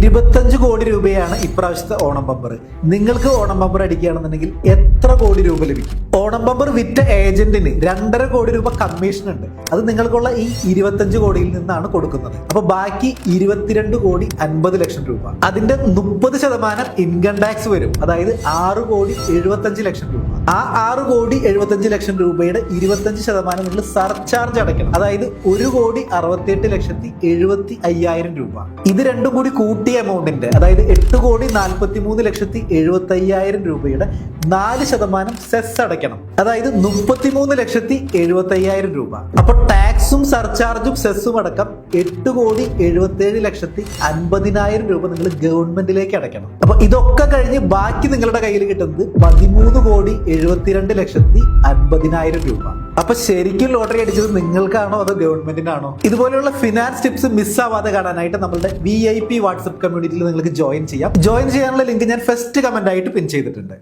25 കോടി രൂപയാണ് ഇപ്രാവശ്യത്തെ ഓണം ബമ്പർ. നിങ്ങൾക്ക് ഓണം ബമ്പർ അടിക്കുകയാണെന്നുണ്ടെങ്കിൽ എത്ര കോടി രൂപ ലഭിക്കും? ഓണം ബമ്പർ വിറ്റ ഏജന്റിന് 2.5 കോടി രൂപ കമ്മീഷൻ ഉണ്ട്. അത് നിങ്ങൾക്കുള്ള ഈ 25 കോടിയിൽ നിന്നാണ് കൊടുക്കുന്നത്. അപ്പൊ ബാക്കി 22 കോടി 50 ലക്ഷം രൂപ. അതിന്റെ 30% ഇൻകം ടാക്സ് വരും. അതായത് 6 കോടി 75 ലക്ഷം രൂപ. ആ 6 കോടി 75 ലക്ഷം രൂപയുടെ 25% നിങ്ങൾ സർചാർജ് അടയ്ക്കണം. അതായത് 1 കോടി 68 ലക്ഷത്തി 75,000 രൂപ. ഇത് രണ്ടും കൂടി കൂട്ടിയ എമൗണ്ടിന്റെ, അതായത് 8 കോടി 43 ലക്ഷത്തി 75,000 രൂപയുടെ 4% സെസ് അടയ്ക്കണം. അതായത് 33 ലക്ഷത്തി 75,000 രൂപ. അപ്പൊ ടാക്സും സർചാർജും സെസ്സും അടക്കം 8 കോടി 77 ലക്ഷത്തി 50,000 രൂപ നിങ്ങൾ ഗവൺമെന്റിലേക്ക് അടയ്ക്കണം. അപ്പൊ ഇതൊക്കെ കഴിഞ്ഞ് ബാക്കി നിങ്ങളുടെ കയ്യിൽ കിട്ടുന്നത് 13 കോടി 72 ലക്ഷത്തി 50,000 രൂപ. അപ്പൊ ശരിക്കും ലോട്ടറി അടിച്ചത് നിങ്ങൾക്കാണോ അതോ ഗവൺമെന്റിനാണോ? ഇതുപോലെയുള്ള ഫിനാൻസ് ടിപ്സ് മിസ്സാവാതെ കാണാനായിട്ട് നമ്മളുടെ VIP വാട്സ്ആപ്പ് കമ്മ്യൂണിറ്റിയിൽ നിങ്ങൾക്ക് ജോയിൻ ചെയ്യാം. ജോയിൻ ചെയ്യാനുള്ള ലിങ്ക് ഞാൻ ഫസ്റ്റ് കമന്റ് ആയിട്ട് പിൻ ചെയ്തിട്ടുണ്ട്.